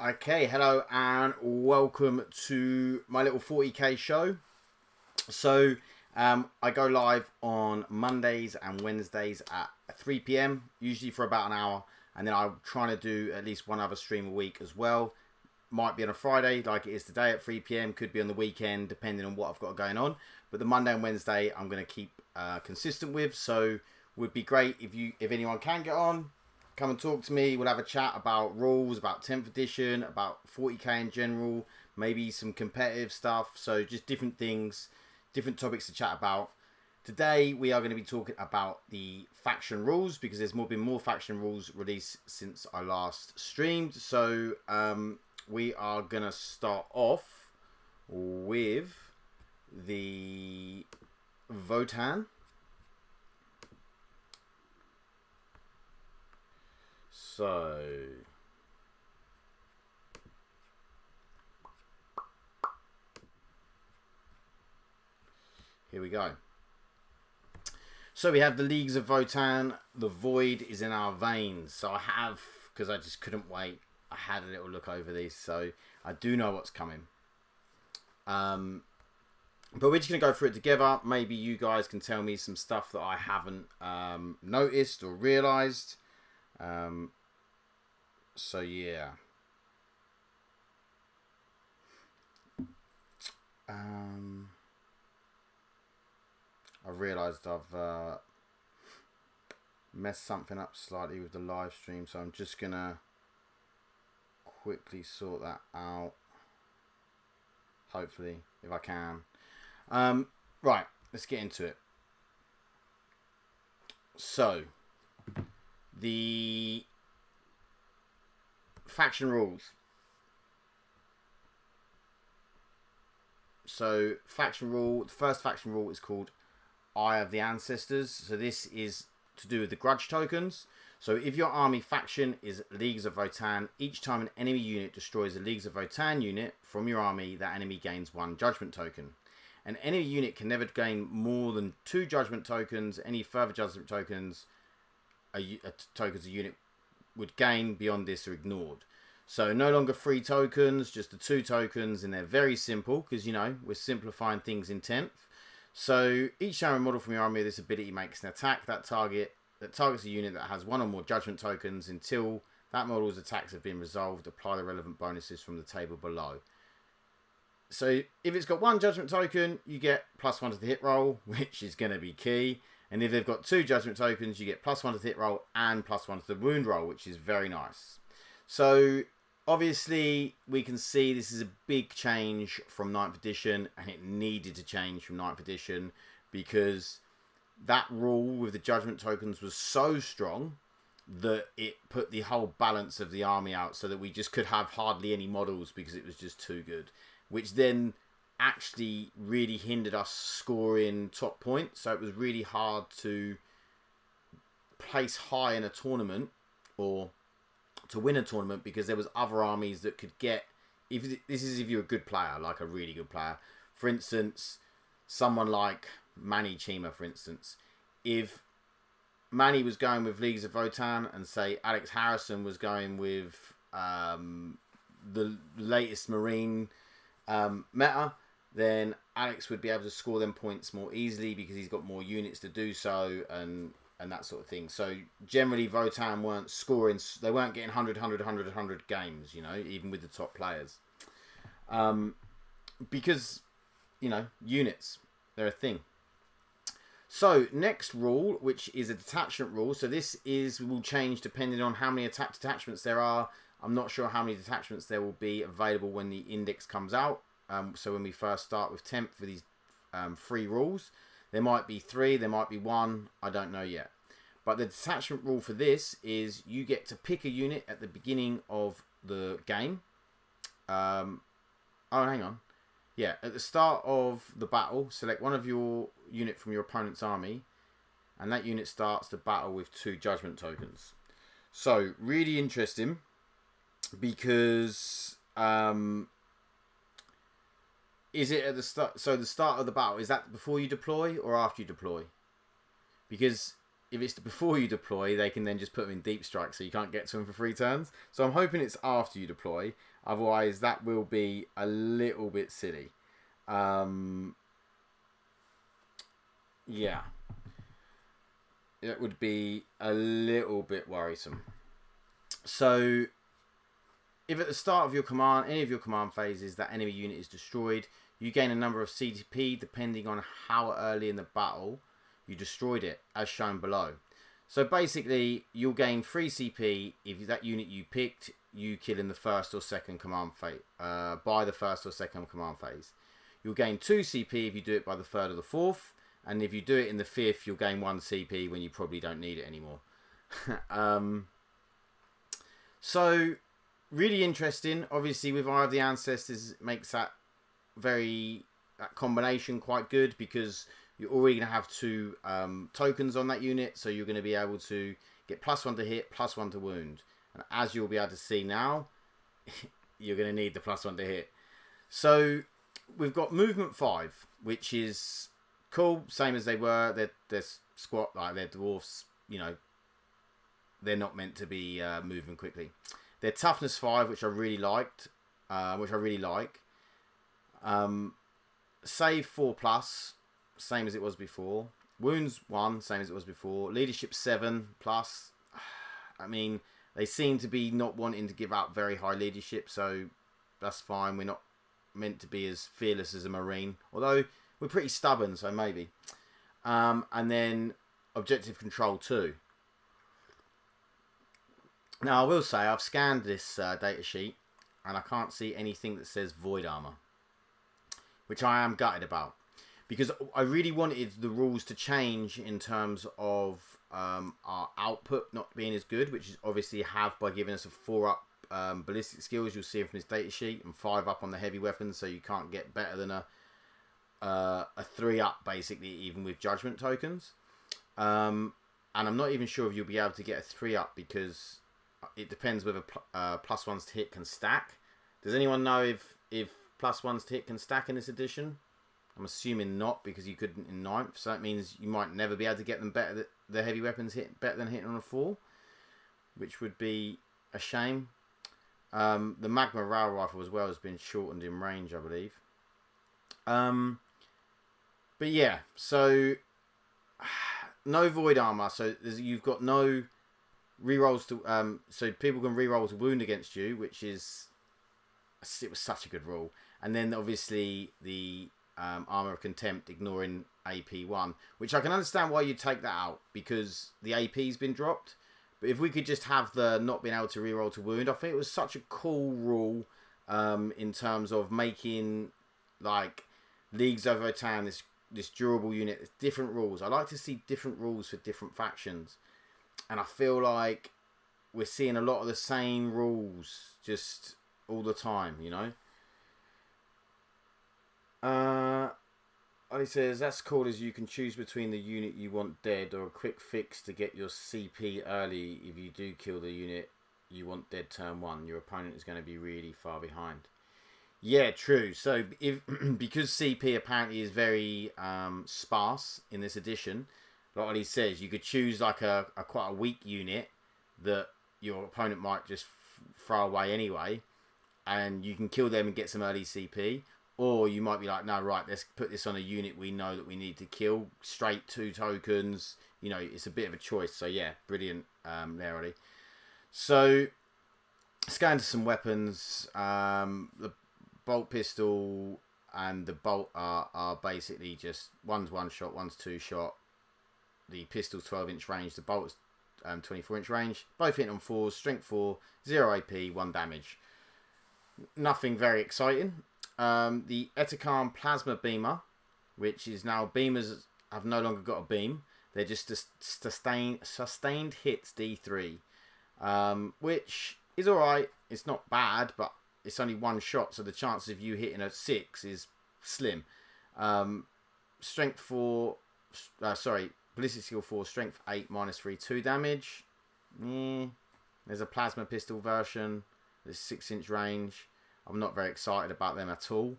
Okay, hello and welcome to my little 40k show. So, I go live on Mondays and Wednesdays at 3 p.m, usually for about an hour, and then I'm trying to do at least one other stream a week as well. Might be on a Friday, like it is today at 3 p.m, could be on the weekend, depending on what I've got going on. But the Monday and Wednesday, I'm going to keep consistent with. So, would be great if anyone can get on. Come and talk to me. We'll have a chat about rules, about 10th edition, about 40k in general, maybe some competitive stuff. So just different things, different topics to chat about. Today we are going to be talking about the faction rules because there's been more faction rules released since I last streamed. So we are going to start off with the Votann. So, here we go. So we have the Leagues of Votann. The Void is in our veins. So I have, because I just couldn't wait, I had a little look over these. So I do know what's coming. But we're just going to go through it together. Maybe you guys can tell me some stuff that I haven't noticed or realised. So yeah, I realised I've messed something up slightly with the live stream, so I'm just gonna quickly sort that out. Hopefully, if I can. Right, let's get into it. So, the faction rules. So faction rule, the first faction rule is called Eye of the Ancestors. So this is to do with the grudge tokens. So if your army faction is Leagues of Votann, each time an enemy unit destroys a Leagues of Votann unit from your army, that enemy gains 1 judgment token. An enemy unit can never gain more than 2 judgment tokens. Any further judgment tokens a unit would gain beyond this are ignored. So no longer 3 tokens, just the 2 tokens, and they're very simple because, you know, we're simplifying things in 10th. So each time a model from your army with this ability makes an attack, that targets a unit that has 1 or more judgment tokens until that model's attacks have been resolved. Apply the relevant bonuses from the table below. So if it's got 1 judgment token, you get +1 to the hit roll, which is going to be key. And if they've got 2 judgment tokens, you get +1 to the hit roll and +1 to the wound roll, which is very nice. So obviously we can see this is a big change from 9th edition, and it needed to change from 9th edition because that rule with the judgment tokens was so strong that it put the whole balance of the army out so that we just could have hardly any models because it was just too good, which then actually really hindered us scoring top points. So it was really hard to place high in a tournament or to win a tournament because there was other armies that could get, if you're a good player, like a really good player. For instance, someone like Manny Chima, for instance. If Manny was going with Leagues of Votann and say Alex Harrison was going with the latest Marine meta, then Alex would be able to score them points more easily because he's got more units to do so and that sort of thing. So generally Votann weren't scoring, they weren't getting 100 games, you know, even with the top players. Because, you know, units, they're a thing. So next rule, which is a detachment rule. So this will change depending on how many detachments there are. I'm not sure how many detachments there will be available when the index comes out. So when we first start with 10th for these 3 rules, there might be 3, there might be 1, I don't know yet. But the detachment rule for this is you get to pick a unit at the beginning of the game. Oh, hang on. Yeah, at the start of the battle, select one of your unit from your opponent's army, and that unit starts the battle with 2 judgment tokens. So, really interesting because is it at the start? So the start of the battle, is that before you deploy or after you deploy? Because if it's before you deploy, they can then just put them in deep strike, so you can't get to them for 3 turns. So I'm hoping it's after you deploy. Otherwise, that will be a little bit silly. Yeah. It would be a little bit worrisome. So, if at the start of your command, any of your command phases, that enemy unit is destroyed, you gain a number of CP depending on how early in the battle you destroyed it, as shown below. So basically, you'll gain 3 CP if that unit you picked, you kill in the first or second command phase, by the first or second command phase. You'll gain 2 CP if you do it by the third or the fourth, and if you do it in the fifth, you'll gain 1 CP when you probably don't need it anymore. So, really interesting. Obviously, with Eye of the Ancestors, it makes that combination quite good, because you're already going to have 2 tokens on that unit, so you're going to be able to get +1 to hit, +1 to wound. And as you'll be able to see now, you're going to need the +1 to hit. So we've got movement 5, which is cool, same as they were. They're squat, like they're dwarfs, you know, they're not meant to be moving quickly. They're toughness 5, which I really liked, Save 4+, same as it was before. Wounds 1, same as it was before. Leadership 7+. I mean, they seem to be not wanting to give out very high leadership, so that's fine. We're not meant to be as fearless as a Marine, although we're pretty stubborn, so maybe. And then objective control 2. Now, I will say, I've scanned this data sheet, and I can't see anything that says void armor, which I am gutted about, because I really wanted the rules to change in terms of our output not being as good, which is obviously have by giving us a 4-up ballistic skills. You'll see it from this data sheet, and 5-up on the heavy weapons, so you can't get better than a 3-up basically, even with judgment tokens. And I'm not even sure if you'll be able to get a 3-up, because it depends whether +1s to hit can stack. Does anyone know if +1s to hit can stack in this edition? I'm assuming not, because you couldn't in 9th, so that means you might never be able to get them better. The heavy weapons hit better than hitting on a 4, which would be a shame. The Magma Rail Rifle as well has been shortened in range, I believe. But yeah, so no void armor, so you've got no rerolls to so people can reroll to wound against you, which is, it was such a good rule. And then obviously the armor of contempt, ignoring AP1, which I can understand why you take that out, because the AP's been dropped. But if we could just have the not being able to reroll to wound, I think it was such a cool rule in terms of making like Leagues of Votann this durable unit. There's different rules. I like to see different rules for different factions, and I feel like we're seeing a lot of the same rules just all the time, you know. He says, that's cool, as you can choose between the unit you want dead or a quick fix to get your CP early. If you do kill the unit you want dead turn 1, your opponent is going to be really far behind. Yeah, true. So if because CP apparently is very sparse in this edition, like what he says, you could choose like a quite a weak unit that your opponent might just throw away anyway, and you can kill them and get some early CP. Or you might be like, no, right, let's put this on a unit we know that we need to kill. Straight 2 tokens. You know, it's a bit of a choice. So, yeah, brilliant there, Ollie. So, scan to some weapons. The bolt pistol and the bolt are basically just, one's 1 shot, one's 2 shot. The pistol's 12-inch range. The bolt's 24-inch range. Both hit on 4s. Strength 4. 0 AP. 1 damage. Nothing very exciting. The Etikarn Plasma Beamer, which is now, beamers have no longer got a beam. They're just sustained hits D3, which is alright. It's not bad, but it's only 1 shot, so the chances of you hitting a 6 is slim. Strength 4, ballistic skill 4, strength 8, -3, 2 damage. There's a plasma pistol version. There's 6-inch range. I'm not very excited about them at all.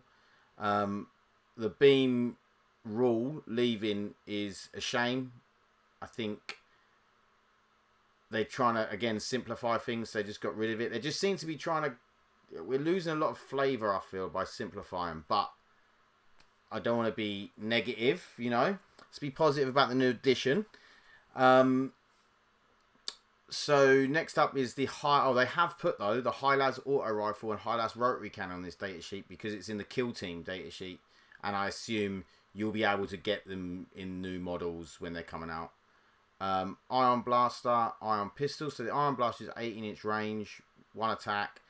The beam rule leaving is a shame. I think they're trying to, again, simplify things. They just got rid of it. They just seem to be trying to... We're losing a lot of flavour, I feel, by simplifying. But I don't want to be negative, you know. Let's be positive about the new edition. So next up is the high... Oh, they have put, though, the High-Las Auto Rifle and High-Las Rotary Cannon on this datasheet because it's in the Kill Team datasheet. And I assume you'll be able to get them in new models when they're coming out. Ion Blaster, Ion Pistol. So the Ion Blaster is 18-inch range, 1 attack.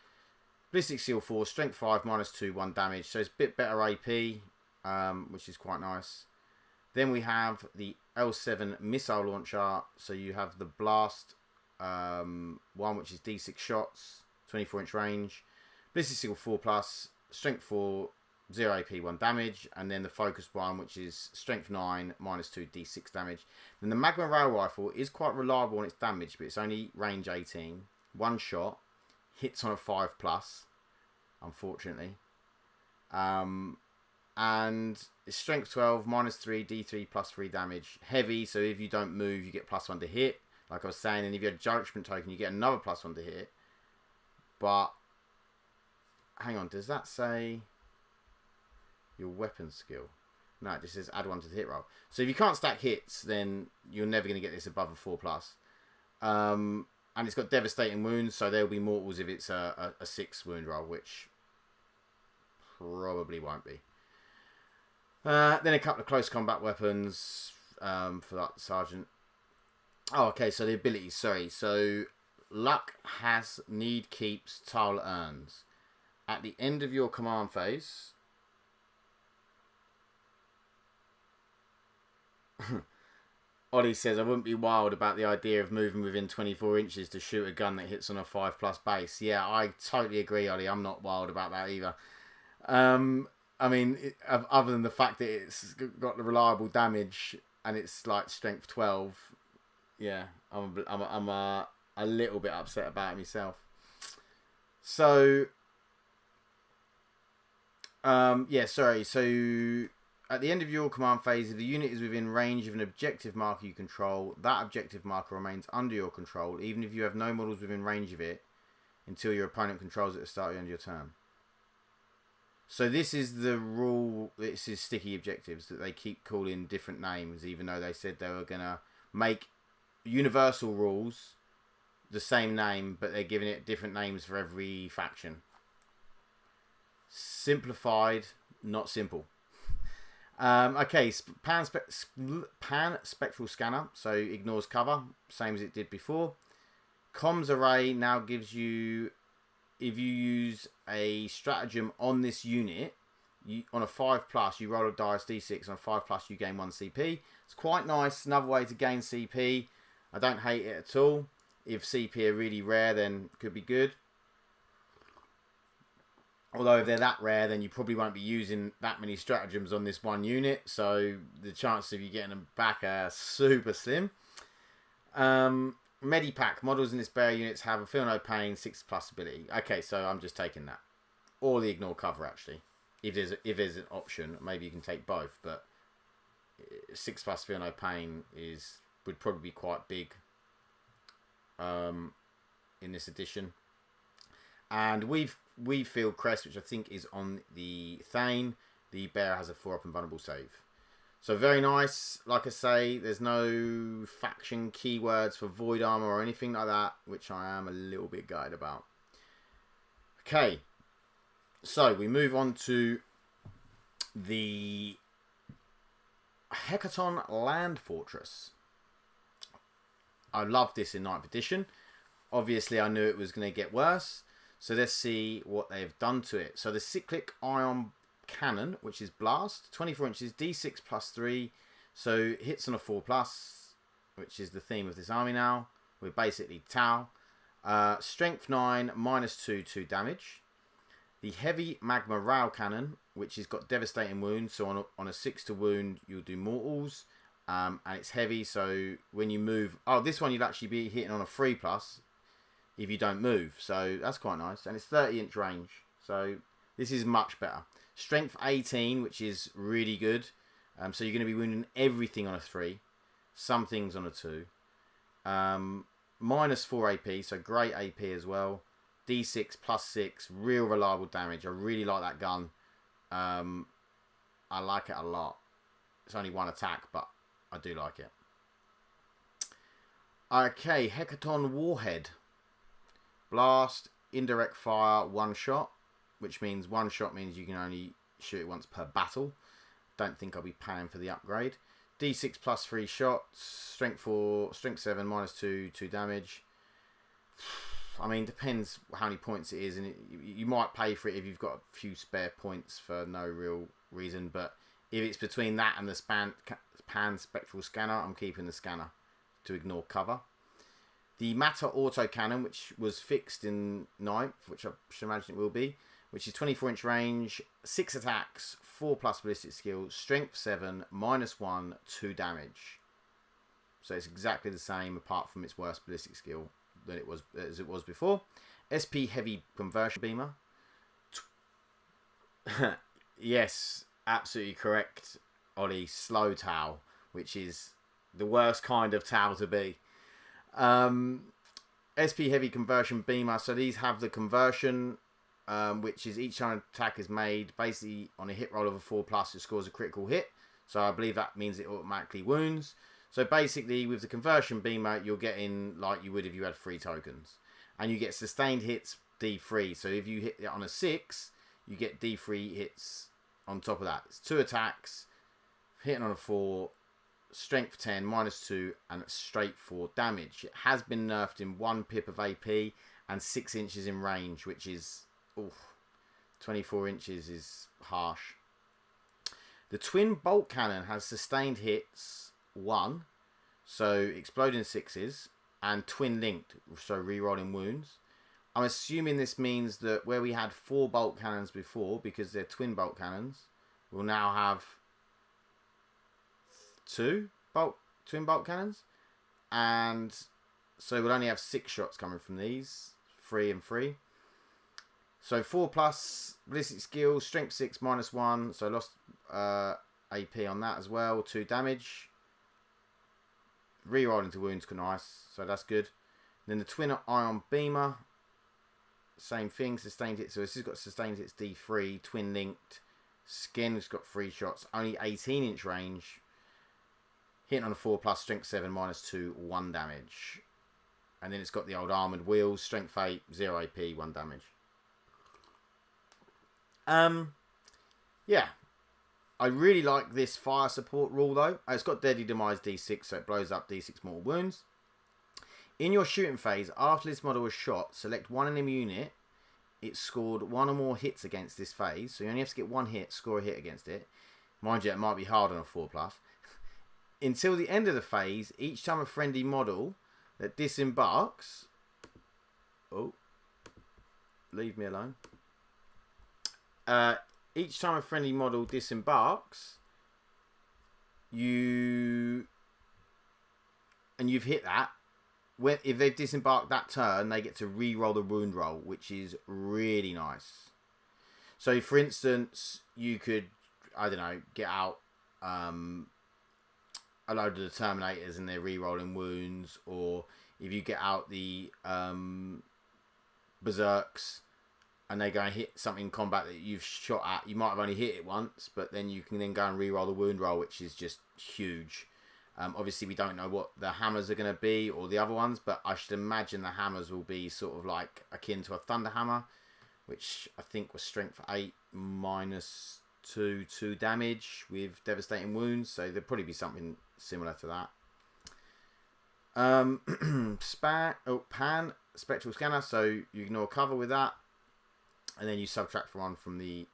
Ballistic Seal 4, Strength 5, -2, 1 damage. So it's a bit better AP, which is quite nice. Then we have the L7 Missile Launcher. So you have the Blast... one which is D6 shots, 24-inch range, Ballistic Seal 4+, Strength 4, 0 AP, 1 damage, and then the focused one which is Strength 9, -2, D6 damage. Then the Magma Rail Rifle is quite reliable on its damage, but it's only range 18, 1 shot, hits on a 5+, unfortunately, and it's Strength 12, -3, D3, +3 damage, heavy, so if you don't move you get +1 to hit. Like I was saying, and if you had a Judgment Token, you get another +1 to hit. But, hang on, does that say your weapon skill? No, it just says add 1 to the hit roll. So if you can't stack hits, then you're never going to get this above a 4+. And it's got Devastating Wounds, so there'll be mortals if it's a 6 wound roll, which probably won't be. Then a couple of close combat weapons for that Sergeant. Oh, okay, so the abilities, sorry. So, Luck has Need Keeps, Tile Earns. At the end of your command phase... Ollie says, I wouldn't be wild about the idea of moving within 24 inches to shoot a gun that hits on a 5+ base. Yeah, I totally agree, Ollie. I'm not wild about that either. I mean, other than the fact that it's got the reliable damage and it's like Strength 12... Yeah, I'm a little bit upset about it myself. So, yeah, sorry. So, at the end of your command phase, if the unit is within range of an objective marker you control, that objective marker remains under your control, even if you have no models within range of it, until your opponent controls it at the start of the end of your turn. So this is the rule. This is sticky objectives that they keep calling different names, even though they said they were gonna make universal rules the same name, but they're giving it different names for every faction. Simplified, not simple. Okay, pan spectral scanner, so ignores cover, same as it did before. Comms array now gives you, if you use a stratagem on this unit, on a 5+, you roll a dice d6, on a 5+, you gain 1 CP. It's quite nice, another way to gain CP. I don't hate it at all. If CP are really rare, then it could be good. Although if they're that rare, then you probably won't be using that many stratagems on this one unit. So the chances of you getting them back are super slim. Medipack. Models in this bearer units have a Feel No Pain, 6+ ability. Okay, so I'm just taking that. Or the Ignore Cover, actually. If there's an option, maybe you can take both. But 6+ Feel No Pain would probably be quite big in this edition. And we feel crest, which I think is on the Thane. The bearer has a 4+ and vulnerable save. So very nice. Like I say, there's no faction keywords for void armor or anything like that, which I am a little bit gutted about. Okay, so we move on to the Hecaton Land Fortress. I love this in 9th edition. Obviously, I knew it was going to get worse. So let's see what they've done to it. So the Cyclic Ion Cannon, which is Blast, 24 inches, D6 +3. So hits on a 4+, which is the theme of this army now. We're basically Tau. Strength 9, -2, 2 damage. The Heavy Magma Rail Cannon, which has got Devastating Wounds. So on a 6 to wound, you'll do mortals. And it's heavy, so when you move... Oh, this one you'd actually be hitting on a 3+ if you don't move. So that's quite nice. And it's 30-inch range. So this is much better. Strength 18, which is really good. So you're going to be wounding everything on a 3. Some things on a 2. minus 4 AP, so great AP as well. D6 plus 6, real reliable damage. I really like that gun. I like it a lot. It's only one attack, but I do like it. Okay, Hecaton Warhead. Blast, indirect fire, one shot, which means one shot means you can only shoot it once per battle. Don't think I'll be paying for the upgrade. D6 plus 3 shots, strength 4, strength 7, minus 2, 2 damage. I mean, depends how many points it is, and you might pay for it if you've got a few spare points for no real reason. But if it's between that and the pan spectral scanner, I'm keeping the scanner to ignore cover. The Matter autocannon, which was fixed in 9th, which I should imagine it will be, which is 24-inch range, 6 attacks, 4 plus ballistic skill, strength 7, minus 1, 2 damage. So it's exactly the same apart from its worst ballistic skill than it was as it was before. SP heavy conversion beamer. Yes, absolutely correct, Ollie. Slow towel, which is the worst kind of towel to be. SP heavy conversion beamer. So these have the conversion, which is each time an attack is made, basically on a hit roll of a 4+, it scores a critical hit. So I believe that means it automatically wounds. So basically, with the conversion beamer, you're getting like you would if you had 3 tokens. And you get sustained hits D3. So if you hit it on a 6, you get D3 hits on top of that. It's 2 attacks, hitting on a 4, strength 10, minus 2, and straight 4 damage. It has been nerfed in 1 pip of AP and 6 inches in range, which is, oof, 24 inches is harsh. The twin bolt cannon has sustained hits 1, so exploding 6s, and twin linked, so re-rolling wounds. I'm assuming this means that where we had 4 bolt cannons before, because they're twin bolt cannons, we'll now have 2 twin bolt cannons, and so we'll only have 6 shots coming from these, 3 and 3. So 4 plus ballistic skill, strength 6, minus 1, so I lost AP on that as well, 2 damage. Reroll into wounds, nice, so that's good. Then the twin ion beamer, same thing, sustained hit. So this has got sustained hits D3, twin linked, skin has got 3 shots, only 18-inch range, hitting on a 4+, strength 7, minus 2, 1 damage. And then it's got the old armored wheels, strength 8, 0 AP, 1 damage. Yeah. I really like this fire support rule though. It's got Deadly Demise D6, so it blows up D6 mortal wounds. In your shooting phase, after this model was shot, select one enemy unit. It scored 1 or more hits against this phase, so you only have to get 1 hit, score a hit against it. Mind you, it might be hard on a 4+. Until the end of the phase, each time a friendly model that disembarks... Oh, leave me alone. Each time a friendly model disembarks, you've hit that. If they've disembarked that turn, they get to re-roll the wound roll, which is really nice. So, for instance, you could, I don't know, get out a load of the Terminators and they're re-rolling wounds, or if you get out the Berserks and they go and hit something in combat that you've shot at, you might have only hit it once, but then you can then go and re-roll the wound roll, which is just huge. Obviously, we don't know what the hammers are going to be or the other ones, but I should imagine the hammers will be sort of like akin to a Thunder Hammer, which I think was strength 8, minus 2 damage with devastating wounds. So there'll probably be something similar to that. Pan spectral scanner, so you ignore cover with that. And then you subtract 1 from the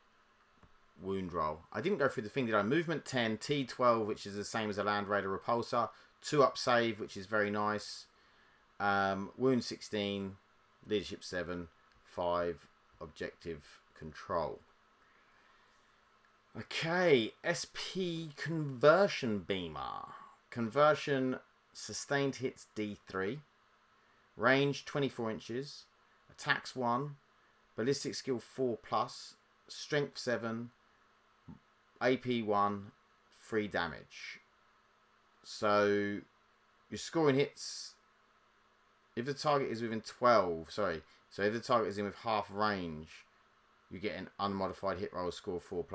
wound roll. I didn't go through the thing, did I? Movement 10, T12, which is the same as a Land Raider Repulsor. 2 up save, which is very nice. Wound 16, Leadership 7, 5 objective control. Okay, SP Conversion Beamer. Conversion, sustained hits D3. Range 24 inches. Attacks 1. Ballistic skill 4+, strength 7, AP 1, 3 damage. So you're scoring hits If the target is within 12, sorry. So if the target is in with half range, you get an unmodified hit roll score 4+.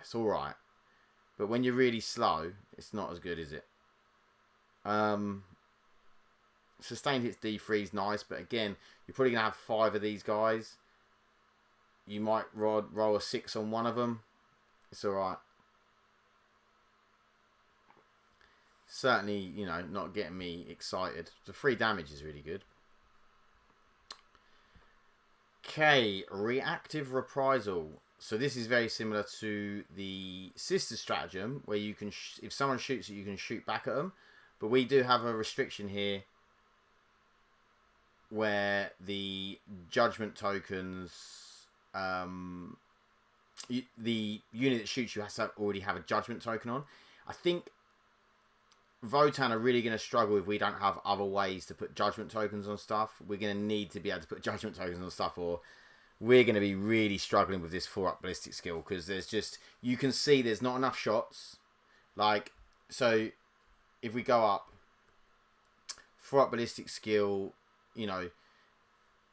It's alright. But when you're really slow, it's not as good, is it? Sustained hits D3 is nice, but again, you're probably going to have 5 of these guys. You might roll a 6 on one of them. It's alright. Certainly, you know, not getting me excited. The 3 damage is really good. Okay, reactive reprisal. So this is very similar to the sister stratagem, where you can, if someone shoots you, you can shoot back at them. But we do have a restriction here, where the judgment tokens, the unit that shoots you has to already have a judgment token on. I think Votann are really going to struggle if we don't have other ways to put judgment tokens on stuff. We're going to need to be able to put judgment tokens on stuff, or we're going to be really struggling with this 4-up ballistic skill, because there's just, you can see there's not enough shots. Like, so if we go up 4-up ballistic skill, you know,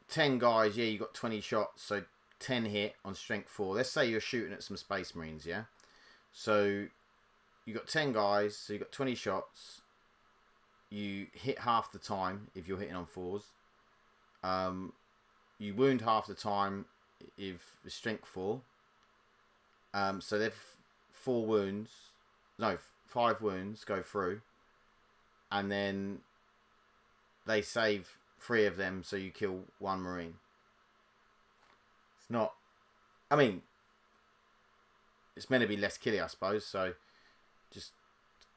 10 guys, yeah, you got 20 shots, so 10 hit on strength 4. Let's say you're shooting at some Space Marines, yeah? So you got 10 guys, so you got 20 shots. You hit half the time if you're hitting on 4s. You wound half the time if it's strength 4. So they've 4 wounds. No, 5 wounds go through. And then they save 3 of them, so you kill 1 Marine. It's not... I mean, it's meant to be less killy, I suppose, so just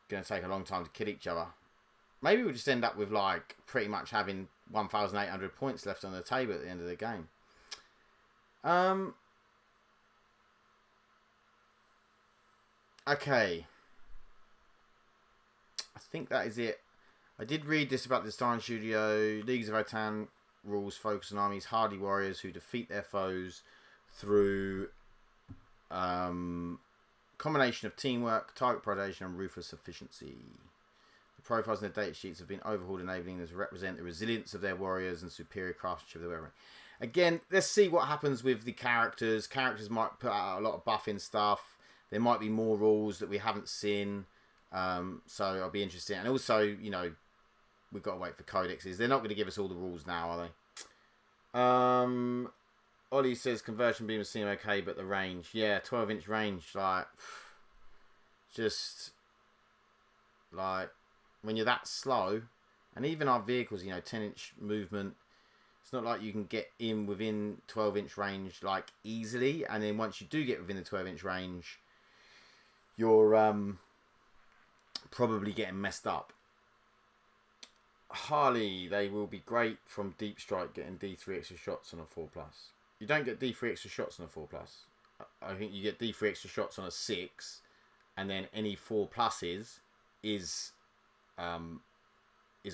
going to take a long time to kill each other. Maybe we'll just end up with, like, pretty much having 1,800 points left on the table at the end of the game. Okay. I think that is it. I did read this about the Stein Studio. Leagues of Votann rules focus on armies, hardy warriors who defeat their foes through combination of teamwork, target predation, and ruthless efficiency. The profiles in the data sheets have been overhauled, enabling them to represent the resilience of their warriors and superior craftsmanship of their weaponry. Again, let's see what happens with the characters. Characters might put out a lot of buffing stuff. There might be more rules that we haven't seen. So I'll be interested. And also, you know, we've got to wait for codexes. They're not going to give us all the rules now, are they? Ollie says conversion beam seem okay, but the range, yeah, 12-inch range, like, just like when you're that slow, and even our vehicles, you know, 10-inch movement. It's not like you can get in within 12-inch range like easily, and then once you do get within the 12-inch range, you're probably getting messed up. Harley, they will be great from deep strike, getting D3 extra shots on a 4+. You don't get D3 extra shots on a 4+. I think you get D3 extra shots on a 6, and then any 4+ is a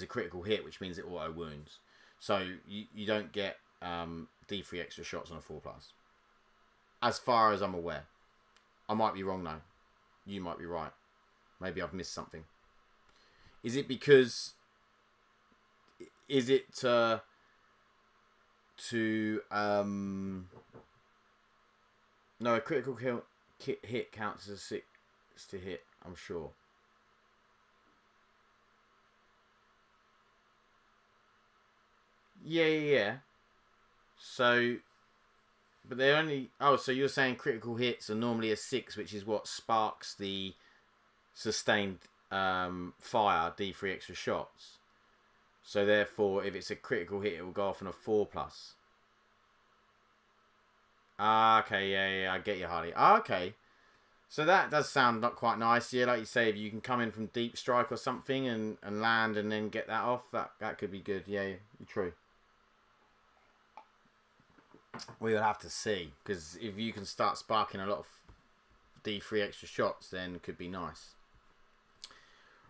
critical hit, which means it auto wounds. So you don't get D3 extra shots on a 4+. As far as I'm aware. I might be wrong though. You might be right. Maybe I've missed something. Is it because... Is it to no, a critical hit counts as a 6 to hit, I'm sure. Yeah. So, but they only... Oh, so you're saying critical hits are normally a 6, which is what sparks the sustained fire, D3 extra shots. So therefore, if it's a critical hit, it will go off on a 4+. Ah, okay, yeah, I get you, Hardy. Ah, okay. So that does sound not quite nice. Yeah, like you say, if you can come in from deep strike or something and land and then get that off, that could be good. Yeah, you're true. We'll have to see, because if you can start sparking a lot of D3 extra shots, then it could be nice.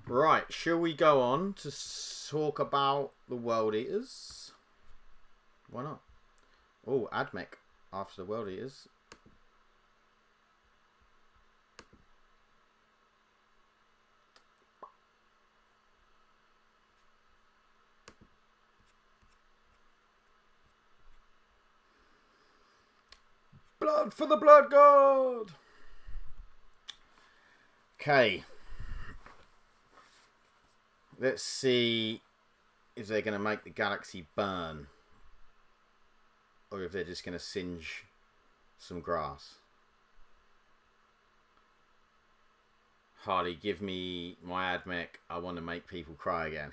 Right, shall we go on to talk about the World Eaters? Why not? Oh, Admech after the World Eaters. Blood for the Blood God! Okay. Let's see if they're going to make the galaxy burn. Or if they're just going to singe some grass. Harley, give me my ad mech. I want to make people cry again.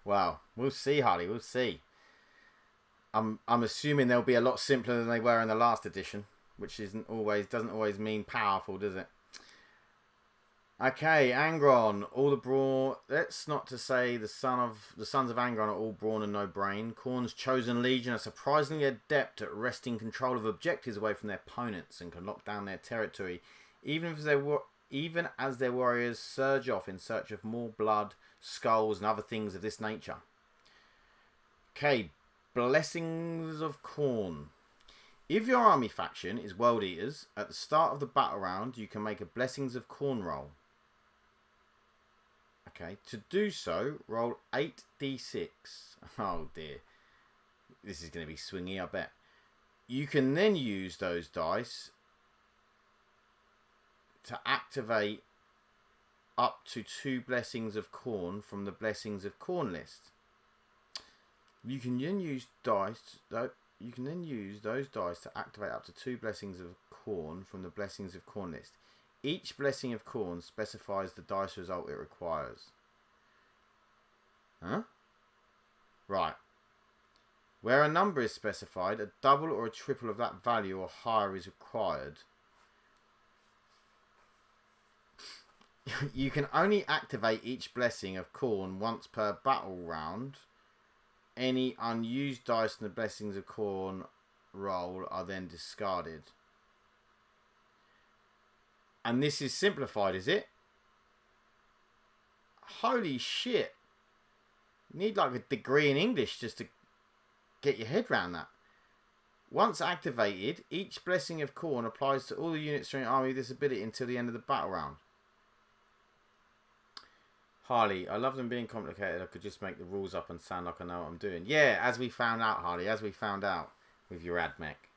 Well, we'll see, Harley. We'll see. I'm assuming they'll be a lot simpler than they were in the last edition, which doesn't always mean powerful, does it? Okay, Angron, all the brawn. That's not to say the sons of Angron are all brawn and no brain. Khorne's chosen legion are surprisingly adept at wresting control of objectives away from their opponents and can lock down their territory, even as their warriors surge off in search of more blood, skulls, and other things of this nature. Okay, Blessings of Khorne. If your army faction is World Eaters, at the start of the battle round, you can make a Blessings of Khorne roll. Okay, to do so, roll 8d6. Oh dear. This is going to be swingy, I bet. You can then use those dice to activate up to 2 Blessings of Khorne from the Blessings of Khorne list. You can then use those dice to activate up to 2 Blessings of Khorne from the Blessings of Khorne list. Each Blessing of Khorne specifies the dice result it requires. Huh? Right. Where a number is specified, a double or a triple of that value or higher is required. You can only activate each Blessing of Khorne once per battle round. Any unused dice in the Blessings of Khorne roll are then discarded. And this is simplified, is it? Holy shit. You need like a degree in English just to get your head around that. Once activated, each Blessing of Khorne applies to all the units in your army with this ability until the end of the battle round. Harley, I love them being complicated. I could just make the rules up and sound like I know what I'm doing. Yeah, as we found out, Harley, as we found out with your ad mech.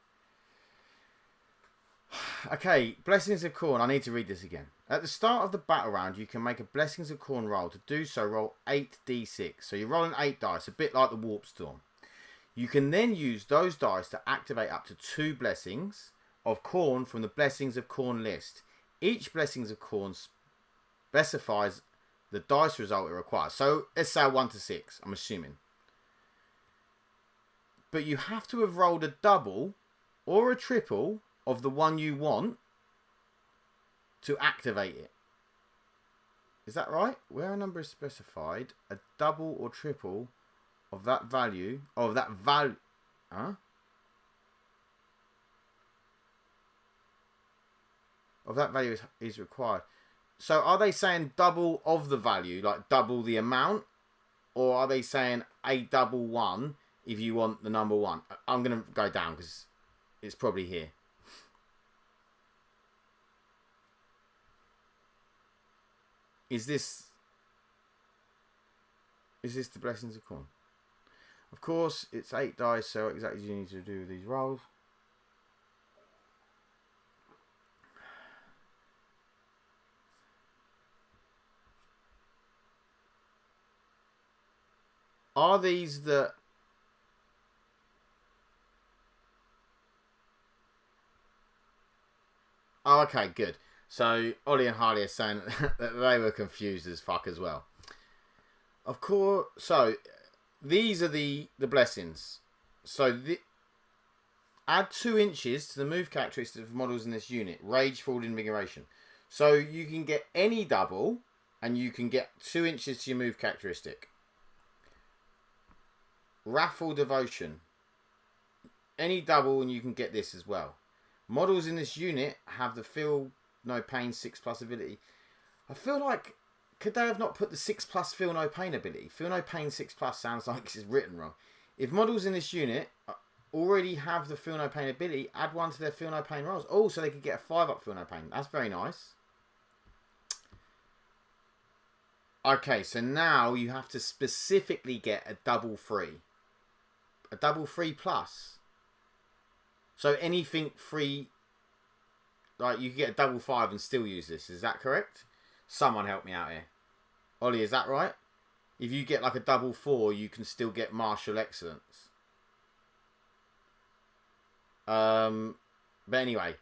Okay, Blessings of Khorne. I need to read this again. At the start of the battle round, you can make a Blessings of Khorne roll. To do so, roll 8d6. So you're rolling 8 dice, a bit like the Warp Storm. You can then use those dice to activate up to 2 Blessings of Khorne from the Blessings of Khorne list. Each Blessings of Khorne specifies the dice result it requires. So let's say 1 to 6, I'm assuming. But you have to have rolled a double or a triple of the one you want to activate it. Is that right? Where a number is specified, a double or triple of that value, of that value, of that value is required. So are they saying double of the value, like double the amount? Or are they saying a double one if you want the number 1? I'm going to go down because it's probably here. Is this the Blessings of Khorne? Of course, it's 8 dice, so exactly what you need to do with these rolls. Are these the... Oh, okay, good. So, Ollie and Harley are saying that they were confused as fuck as well. Of course, so, these are the blessings. So, add 2 inches to the move characteristics of models in this unit. Rage, Forward, Invigoration. So, you can get any double, and you can get 2 inches to your move characteristic. Wrathful Devotion. Any double, and you can get this as well. Models in this unit have the Feel No Pain 6+ ability. I feel like, could they have not put the 6+ Feel No Pain ability? Feel No Pain 6+ sounds like it's written wrong. If models in this unit already have the Feel No Pain ability, add 1 to their Feel No Pain rolls. Oh, so they could get a 5-up Feel No Pain. That's very nice. Okay, so now you have to specifically get a double 3. A double 3+. So anything free, like you can get a double 5 and still use this. Is that correct? Someone help me out here. Ollie, is that right? If you get like a double 4, you can still get martial excellence. But anyway,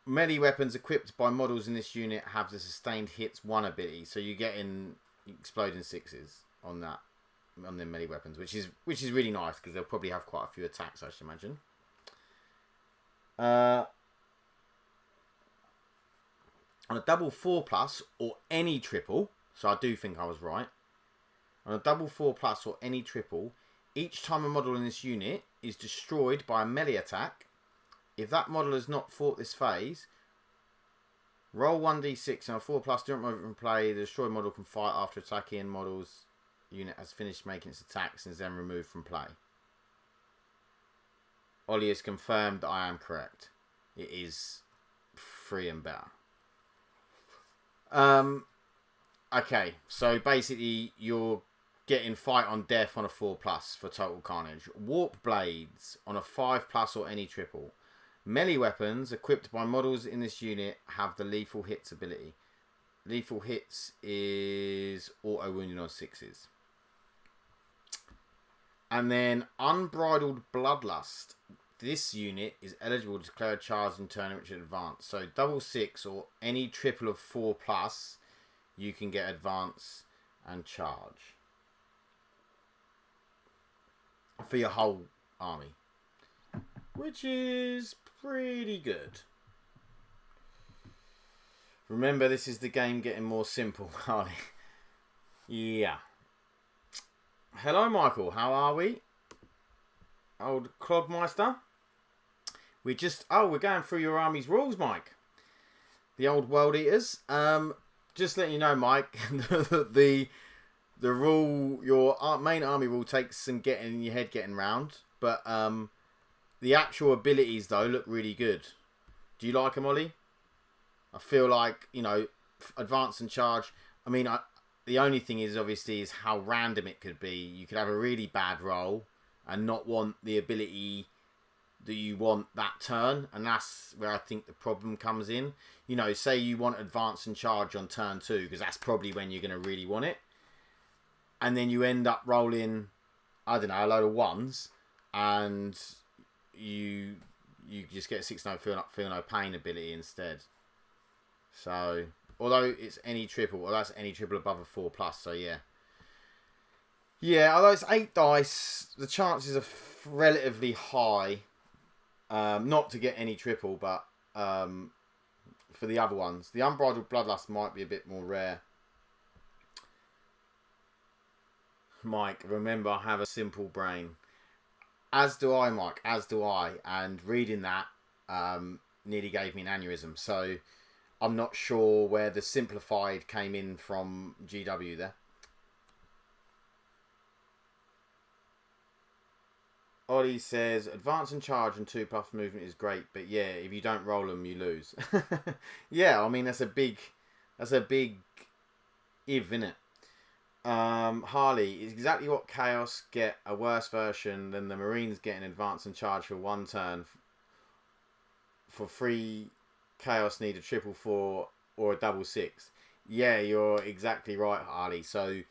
melee weapons equipped by models in this unit have the sustained hits 1 ability, so you get in exploding 6s on that, on the melee weapons, which is really nice because they'll probably have quite a few attacks, I should imagine. On a double 4+ or any triple, so I do think I was right. On a double 4+ or any triple, each time a model in this unit is destroyed by a melee attack, if that model has not fought this phase, roll 1d6 on a 4+, do not remove it from play. The destroyed model can fight after attacking models unit has finished making its attacks and is then removed from play. Ollie has confirmed that I am correct. It is 3 and better. Okay, so basically you're getting fight on death on a 4+ for total carnage. Warp blades on a 5+ or any triple. Melee weapons equipped by models in this unit have the lethal hits ability. Lethal hits is auto wounding on 6s. And then unbridled bloodlust. This unit is eligible to declare a charge in turn in which it advance. So double 6 or any triple of 4+, you can get advance and charge for your whole army, which is pretty good. Remember, this is the game getting more simple, Harley. Yeah. Hello, Michael. How are we? Old Clodmeister. We're going through your army's rules, Mike. The old world eaters. Just letting you know, Mike, the rule, your main army rule takes some getting your head getting round, but the actual abilities though look really good. Do you like them, Ollie? I feel like, you know, advance and charge. I mean, the only thing is obviously is how random it could be. You could have a really bad roll and not want the ability that you want that turn, and that's where I think the problem comes in. You know, say you want advance and charge on turn 2, because that's probably when you're going to really want it, and then you end up rolling, I don't know, a load of 1s, and you just get a 6-no feel no pain ability instead. So, although it's any triple, well, that's any triple above a 4+, so yeah. Yeah, although it's 8 dice, the chances are relatively high. Not to get any triple, but for the other ones. The unbridled bloodlust might be a bit more rare. Mike, remember, I have a simple brain. As do I, Mike, as do I. And reading that nearly gave me an aneurysm. So I'm not sure where the simplified came in from GW there. Ollie says, advance and charge and 2+ movement is great, but yeah, if you don't roll them, you lose. Yeah, I mean, that's a big if, innit? Harley, is exactly what Chaos get a worse version than the Marines getting advance and charge for 1 turn. For 3, Chaos need a 4/4 or a double 6. Yeah, you're exactly right, Harley. So,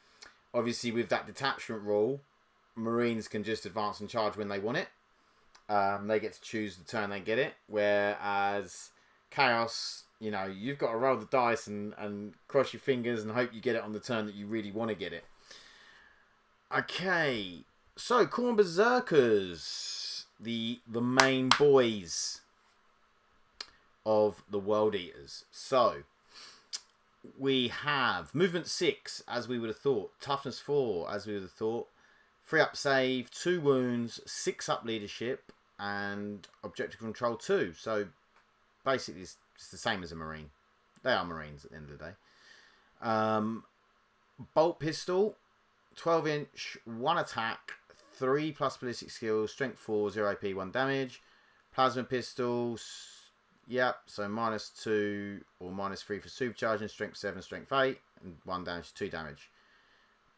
obviously, with that detachment rule, Marines can just advance and charge when they want it. They get to choose the turn they get it. Whereas Chaos, you know, you've got to roll the dice and cross your fingers and hope you get it on the turn that you really want to get it. Okay, so Khorne Berserkers, the main boys of the World Eaters. So we have movement 6, as we would have thought. Toughness 4, as we would have thought. 3 up save, 2 wounds, 6 up leadership, and objective control 2. So basically it's the same as a Marine. They are Marines at the end of the day. Bolt pistol, 12-inch, 1 attack, 3+ ballistic skills, strength 4, 0 AP, 1 damage. Plasma pistol, yep, so -2 or -3 for supercharging, strength 7, strength 8, and 1 damage, 2 damage.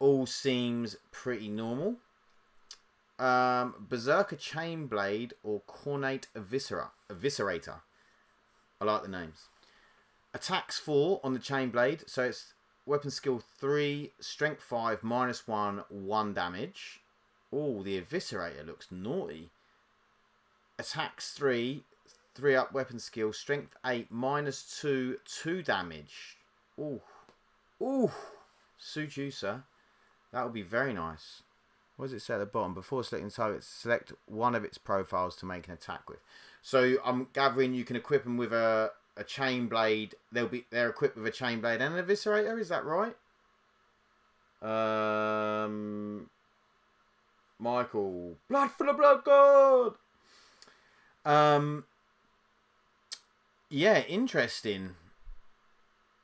All seems pretty normal. Berserker Chainblade or Cornate Eviscerator. I like the names. Attacks 4 on the Chainblade. So it's weapon skill 3, strength 5, -1, 1 damage. Oh, the Eviscerator looks naughty. Attacks 3, 3 up weapon skill, strength 8, -2, 2 damage. Ooh. Ooh. Suit you, sir. That would be very nice. What does it say at the bottom? Before selecting targets, select one of its profiles to make an attack with. So I'm gathering you can equip them with a chain blade. They're equipped with a chain blade and an eviscerator. Is that right? Michael, blood for the blood god. Yeah, interesting.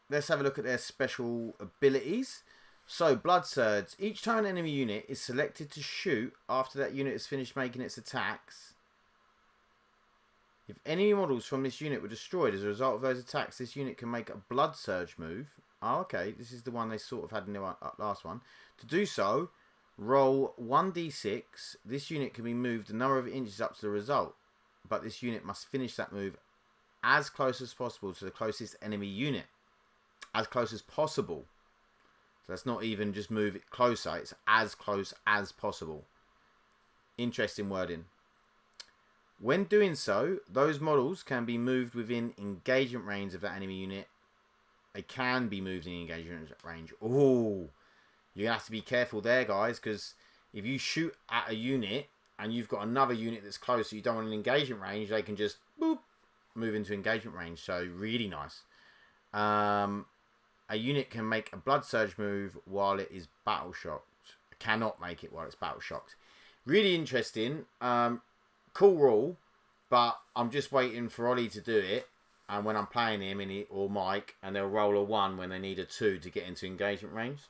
Let's have a look at their special abilities. So, Blood Surge. Each time an enemy unit is selected to shoot after that unit has finished making its attacks. If enemy models from this unit were destroyed as a result of those attacks, this unit can make a Blood Surge move. Oh, okay. This is the one they sort of had in the last one. To do so, roll 1d6. This unit can be moved a number of inches up to the result. But this unit must finish that move as close as possible to the closest enemy unit. As close as possible. So that's not even just move it closer. It's as close as possible. Interesting wording. When doing so, those models can be moved within engagement range of that enemy unit. They can be moved in engagement range. Oh, you have to be careful there, guys, because if you shoot at a unit and you've got another unit that's close, so you don't want an engagement range, they can just boop, move into engagement range. So really nice. A unit can make a Blood Surge move while it is battle shocked. Cannot make it while it's battle shocked. Really interesting. Cool rule, but I'm just waiting for Ollie to do it. And when I'm playing him or Mike, and they'll roll a 1 when they need a 2 to get into engagement range.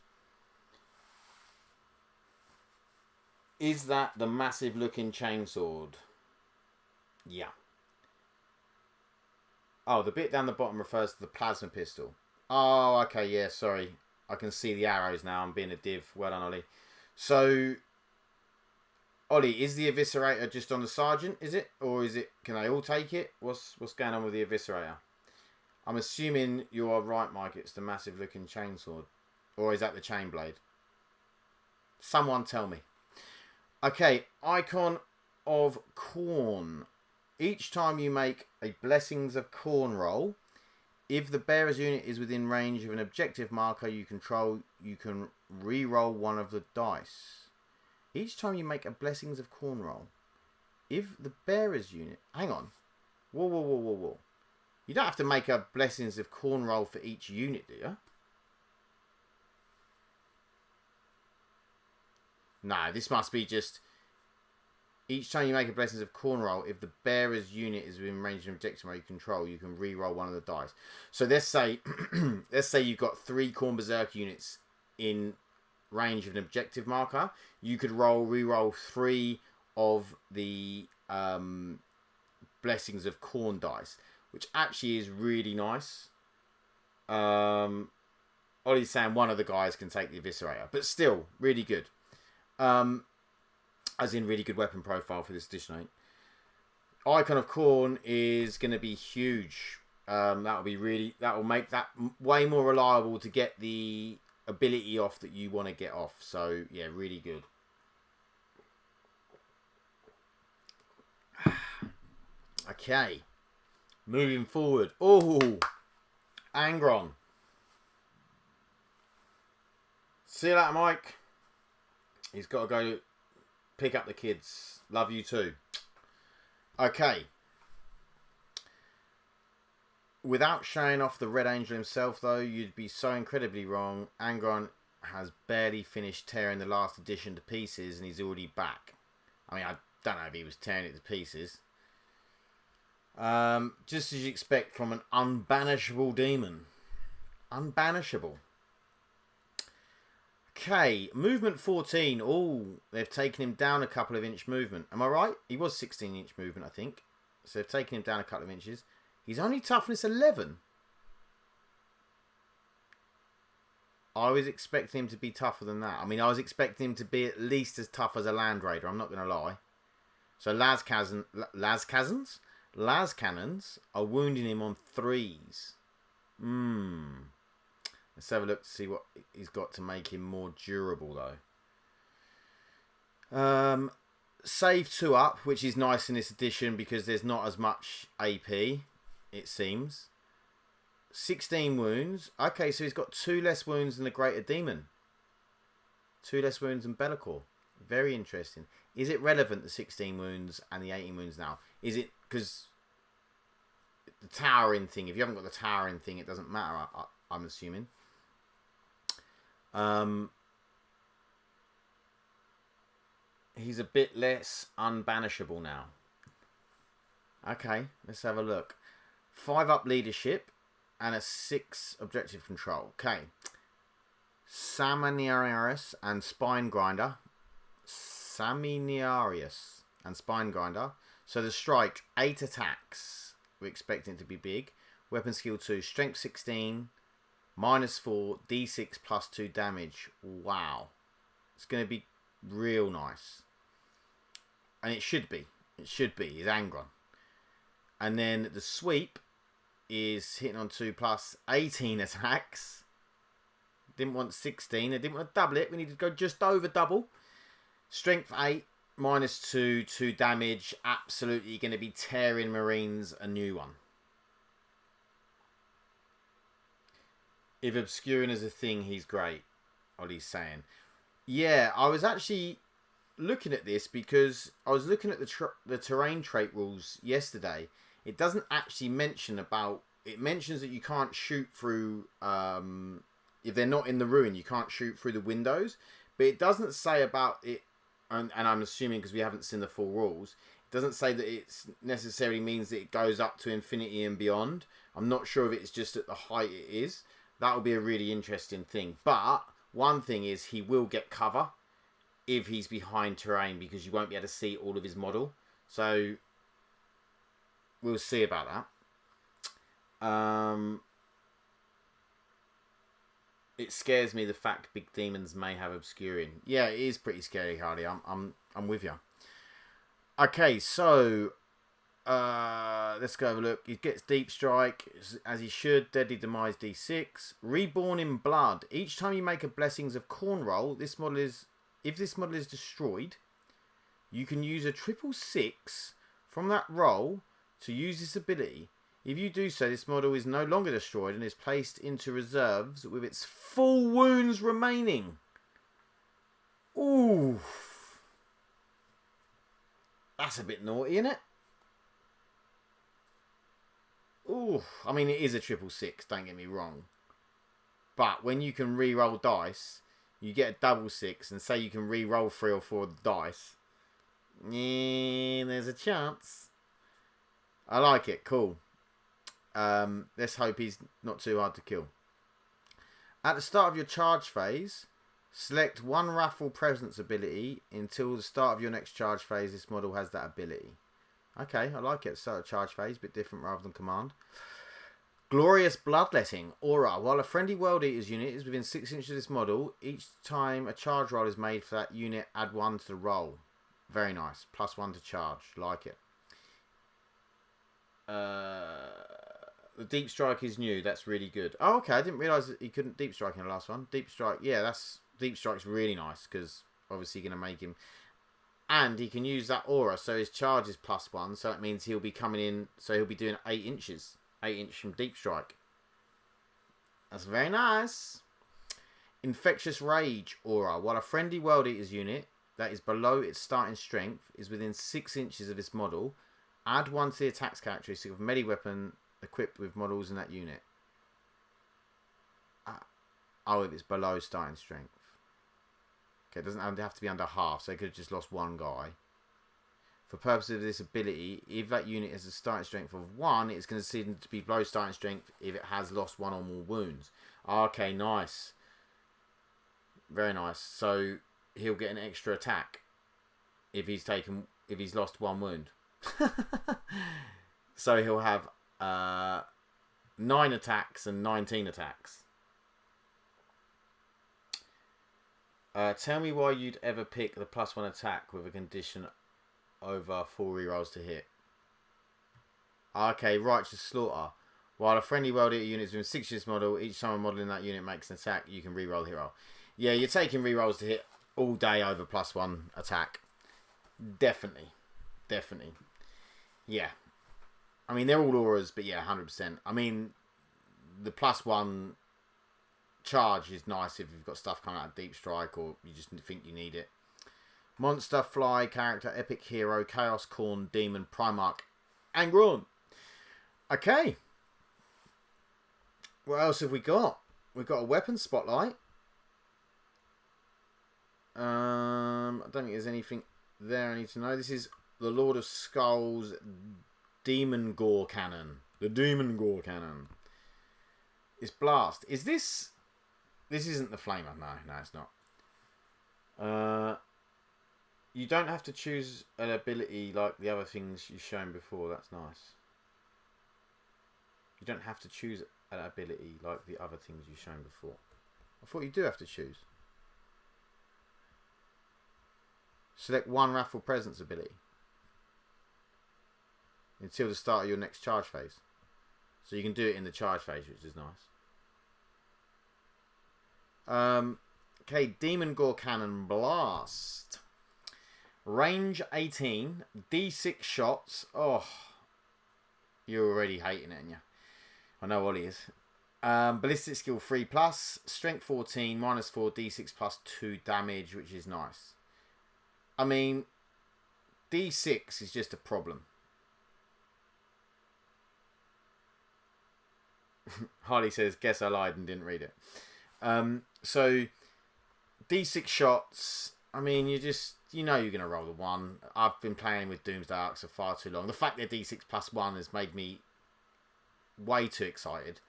Is that the massive looking chainsword? Yeah. Oh, the bit down the bottom refers to the plasma pistol. Oh, okay, yeah, sorry. I can see the arrows now. I'm being a div. Well done, Ollie. So, Ollie, is the eviscerator just on the sergeant, is it? Or is it, can they all take it? What's going on with the eviscerator? I'm assuming you are right, Mike. It's the massive looking chainsword. Or is that the chain blade? Someone tell me. Okay, Icon of Corn. Each time you make a Blessings of Corn roll, if the bearer's unit is within range of an objective marker you control, you can re-roll one of the dice. Each time you make a Blessings of Corn roll, if the bearer's unit... Hang on. Whoa. You don't have to make a Blessings of Corn roll for each unit, do you? No, this must be just... Each time you make a Blessings of Corn roll, if the bearer's unit is within range of an objective marker you control, you can re-roll one of the dice. So let's say, you've got 3 Corn Berserker units in range of an objective marker. You could re-roll 3 of the Blessings of Corn dice, which actually is really nice. Ollie's saying one of the guys can take the Eviscerator, but still, really good. As in really good weapon profile for this edition 8. Icon of Corn is going to be huge. That will make that way more reliable to get the ability off that you want to get off. So yeah, really good. Okay, moving forward. Oh, Angron. See you later, Mike. He's got to go pick up the kids. Love you too. Okay. Without showing off the Red Angel himself, though, you'd be so incredibly wrong. Angron has barely finished tearing the last edition to pieces, and he's already back. I mean, I don't know if he was tearing it to pieces. Just as you expect from an unbanishable demon. Unbanishable. Okay, movement 14. Oh, they've taken him down a couple of inch movement. Am I right? He was 16-inch movement, I think. So they've taken him down a couple of inches. He's only toughness 11. I was expecting him to be tougher than that. I mean, I was expecting him to be at least as tough as a Land Raider. I'm not going to lie. So las cannons are wounding him on 3s. Let's have a look to see what he's got to make him more durable, though. Save 2 up, which is nice in this edition because there's not as much AP, it seems. 16 wounds. Okay, so he's got 2 less wounds than the Greater Demon. 2 less wounds than Be'lakor. Very interesting. Is it relevant, the 16 wounds and the 18 wounds now? Is it because the towering thing, if you haven't got the towering thing, it doesn't matter, I'm assuming. He's a bit less unbanishable now. Okay, let's have a look. 5 up leadership and a 6 objective control. Okay. Samaniarius and Spine Grinder. Saminiarius and Spine Grinder. So the strike, 8 attacks. We're expecting it to be big. Weapon skill 2, strength 16, -4, d6 plus 2 damage. Wow. It's going to be real nice. And it should be. It should be. It's Angron. And then the sweep is hitting on 2 plus 18 attacks. Didn't want 16. I didn't want to double it. We need to go just over double. Strength 8, -2, 2 damage. Absolutely going to be tearing Marines a new one. If obscuring is a thing, he's great. Ollie's saying. Yeah, I was actually looking at this because I was looking at the terrain trait rules yesterday. It doesn't actually mention about... It mentions that you can't shoot through... if they're not in the ruin, you can't shoot through the windows. But it doesn't say about it... And I'm assuming because we haven't seen the full rules. It doesn't say that it necessarily means that it goes up to infinity and beyond. I'm not sure if it's just at the height it is. That will be a really interesting thing. But one thing is he will get cover if he's behind terrain because you won't be able to see all of his model. So we'll see about that. It scares me the fact big demons may have obscuring. Yeah, it is pretty scary, Hardy. I'm with you. Okay, so let's go have a look. He gets Deep Strike, as he should. Deadly Demise D6. Reborn in Blood. Each time you make a Blessings of Corn roll, if this model is destroyed, you can use a 666 from that roll to use this ability. If you do so, this model is no longer destroyed and is placed into reserves with its full wounds remaining. Ooh. That's a bit naughty, isn't it? Ooh. I mean, it is a 666, don't get me wrong. But when you can re-roll dice, you get a double 6 and say you can re-roll 3 or 4 dice. Yeah, there's a chance. I like it. Cool. Let's hope he's not too hard to kill. At the start of your charge phase, select one Raffle Presence ability until the start of your next charge phase. This model has that ability. Okay, I like it. Start of charge phase, a bit different rather than command. Glorious Bloodletting Aura. While a friendly World Eaters unit is within 6 inches of this model, each time a charge roll is made for that unit, add 1 to the roll. Very nice. +1 to charge. Like it. The Deep Strike is new. That's really good. Oh, okay. I didn't realise that he couldn't Deep Strike in the last one. Deep Strike. Yeah, Deep Strike's really nice because obviously you're going to make him... And he can use that aura, so his charge is +1. So that means he'll be coming in... So he'll be doing 8 inches. 8 inches from Deep Strike. That's very nice. Infectious Rage Aura. While a friendly World Eaters unit that is below its starting strength is within 6 inches of this model, add 1 to the attack's characteristic of melee weapon equipped with models in that unit. Oh, if it's below starting strength. Okay, it doesn't have to be under half, so they could have just lost 1 guy. For purposes of this ability, if that unit has a starting strength of 1, it's considered to be below starting strength if it has lost 1 or more wounds. Okay, nice. Very nice. So he'll get an extra attack if he's lost 1 wound. So he'll have 9 attacks and 19 attacks. Tell me why you'd ever pick the +1 attack with a condition over 4 rerolls to hit. Okay, Righteous Slaughter. While a friendly world eater unit is within 6 units model, each time a model in that unit makes an attack, you can reroll the hit roll. Yeah, you're taking rerolls to hit all day over +1 attack. Definitely. Definitely. Yeah. I mean, they're all auras, but yeah, 100%. I mean, the +1 charge is nice if you've got stuff coming out of Deep Strike or you just think you need it. Monster, Fly, Character, Epic Hero, Chaos, Corn, Demon, Primarch, and Grawn. Okay. What else have we got? We've got a weapon spotlight. I don't think there's anything there I need to know. This is the Lord of Skulls Demon Gore Cannon. The Demon Gore Cannon. It's Blast. Is this... This isn't the Flamer. No, it's not. You don't have to choose an ability like the other things you've shown before. That's nice. You don't have to choose an ability like the other things you've shown before. I thought you do have to choose. Select one Wrathful Presence ability until the start of your next charge phase. So you can do it in the charge phase, which is nice. Okay, Demon Gore Cannon Blast. Range 18, D6 shots. Oh, you're already hating it, aren't you? I know Ollie is. Ballistic skill 3+, strength 14, -4, D6 +2 damage, which is nice. I mean, D6 is just a problem. Harley says, guess I lied and didn't read it. So, D6 shots, I mean, you know you're going to roll the 1. I've been playing with Doomsday Arcs for far too long. The fact that D6 +1 has made me way too excited.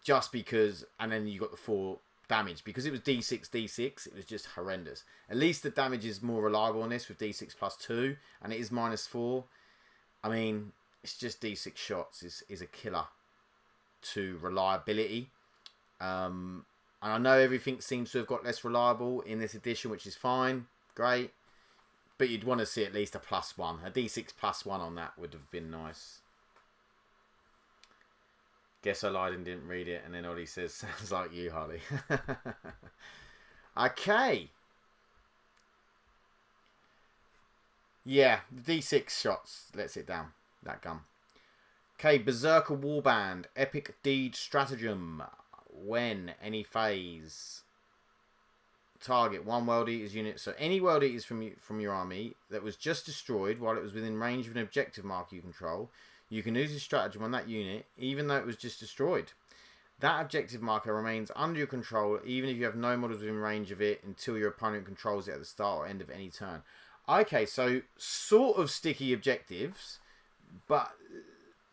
Just because, and then you got the 4 damage. Because it was D6, it was just horrendous. At least the damage is more reliable on this with D6 +2, and it is -4. I mean, it's just D6 shots is a killer to reliability. And I know everything seems to have got less reliable in this edition, which is fine. Great. But you'd want to see at least a +1. A D6 +1 on that would have been nice. Guess I lied and didn't read it. And then Ollie says, sounds like you, Harley. Okay. Yeah, the D6 shots lets it down. That gun. Okay, Berserker Warband. Epic Deed Stratagem. When any phase, target one World Eaters unit. So any World Eaters from your army that was just destroyed while it was within range of an objective marker you control, you can use this stratagem on that unit even though it was just destroyed. That objective marker remains under your control even if you have no models within range of it until your opponent controls it at the start or end of any turn. Okay, so sort of sticky objectives, but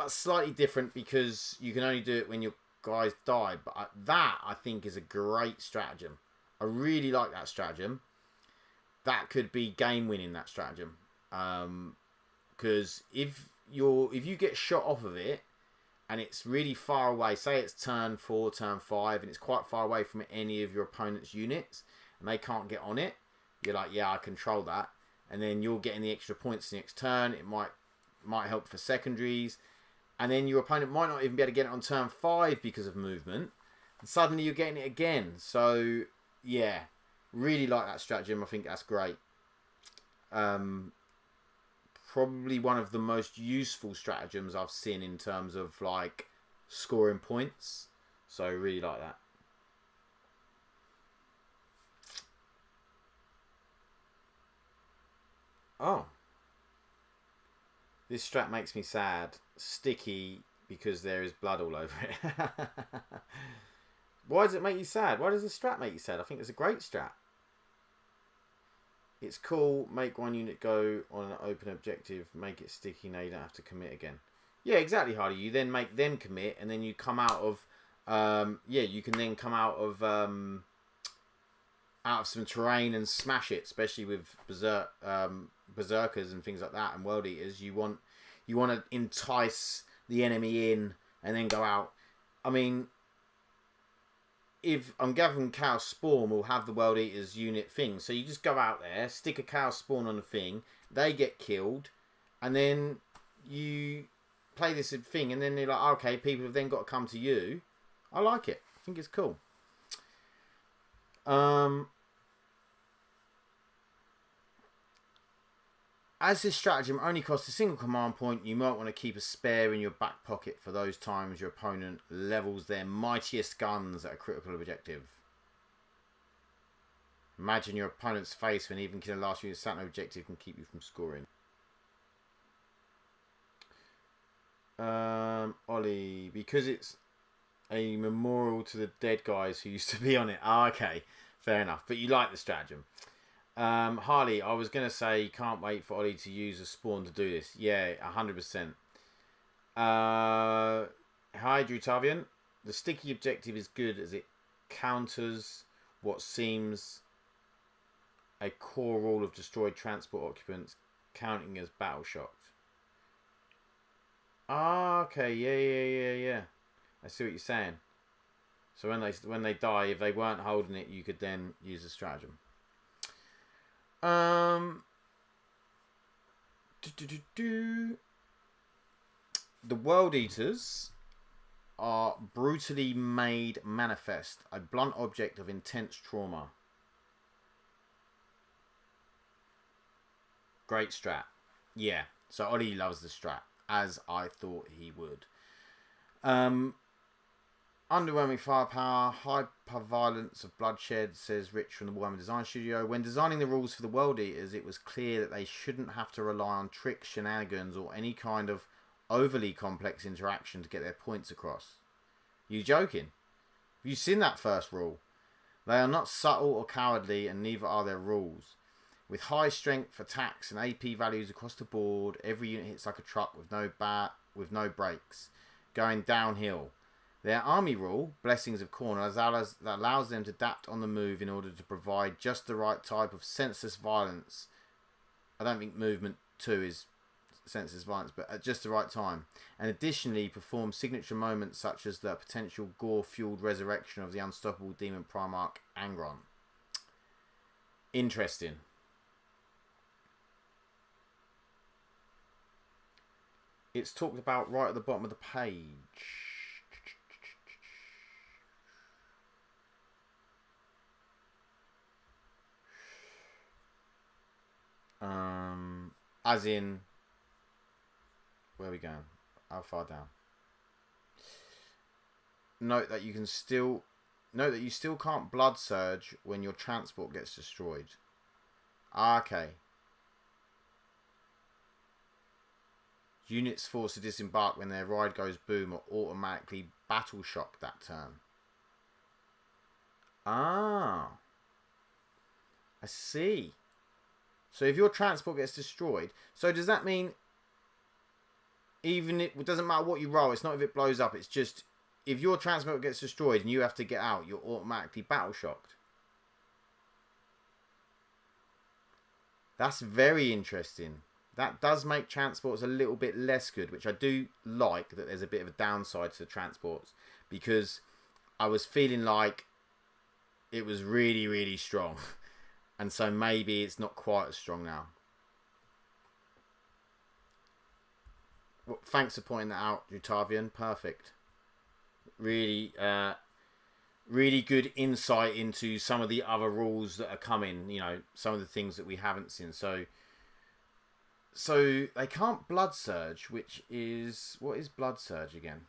slightly different because you can only do it when you're guys die, but that I think is a great stratagem. I really like that stratagem. That could be game winning, that stratagem, because if you get shot off of it and it's really far away, say it's turn 4, turn 5, and it's quite far away from any of your opponent's units and they can't get on it, you're like, yeah, I control that, and then you're getting the extra points the next turn. It might help for secondaries. And then your opponent might not even be able to get it on turn 5 because of movement. And suddenly you're getting it again. So, yeah. Really like that stratagem. I think that's great. Probably one of the most useful stratagems I've seen in terms of, like, scoring points. So, really like that. Oh. This strat makes me sad. Sticky because there is blood all over it. Why does it make you sad? Why does the strat make you sad? I think it's a great strat. It's cool. Make one unit go on an open objective. Make it sticky. Now you don't have to commit again. Yeah, exactly, Hardy. You then make them commit and then you come out of... yeah, you can then come out of some terrain and smash it, especially with berserkers and things like that and world eaters. You want to entice the enemy in and then go out. I mean, if I'm gathering cow spawn, will have the World Eaters unit thing. So you just go out there, stick a cow spawn on the thing, they get killed, and then you play this thing, and then they're like, okay, people have then got to come to you. I like it. I think it's cool. As this stratagem only costs a single command point, you might want to keep a spare in your back pocket for those times your opponent levels their mightiest guns at a critical objective. Imagine your opponent's face when even killing a last unit sat no objective can keep you from scoring. Ollie, because it's a memorial to the dead guys who used to be on it. Oh, okay, fair enough. But you like the stratagem. Harley, I was going to say can't wait for Ollie to use a spawn to do this. Yeah, 100%. Hi, Drutavian. The sticky objective is good as it counters what seems a core rule of destroyed transport occupants, counting as battle shocked. Ah, okay, yeah. I see what you're saying. So when they die, if they weren't holding it, you could then use a stratagem. The World Eaters are brutally made manifest, a blunt object of intense trauma. Great strat. Yeah, so Ollie loves the strat, as I thought he would. Underwhelming firepower, hyper-violence of bloodshed, says Rich from the Warhammer Design Studio. When designing the rules for the World Eaters, it was clear that they shouldn't have to rely on tricks, shenanigans, or any kind of overly complex interaction to get their points across. You joking? Have you seen that first rule? They are not subtle or cowardly, and neither are their rules. With high strength attacks and AP values across the board, every unit hits like a truck with no brakes, going downhill. Their army rule, Blessings of Corner, allows them to adapt on the move in order to provide just the right type of senseless violence. I don't think movement 2 is senseless violence, but at just the right time. And additionally, perform signature moments such as the potential gore-fueled resurrection of the unstoppable demon Primarch Angron. Interesting. It's talked about right at the bottom of the page. As in, where are we going? How far down? Note that you still can't blood surge when your transport gets destroyed. Okay. Units forced to disembark when their ride goes boom are automatically battle shocked that turn. Ah. I see. So if your transport gets destroyed, so does that mean it doesn't matter what you roll, it's not if it blows up, it's just if your transport gets destroyed and you have to get out, you're automatically battle shocked. That's very interesting. That does make transports a little bit less good, which I do like that there's a bit of a downside to transports, because I was feeling like it was really, really strong. And so maybe it's not quite as strong now. Well, thanks for pointing that out, Drutavian. Perfect. Really, really good insight into some of the other rules that are coming. You know, some of the things that we haven't seen. So they can't blood surge, which is... What is blood surge again?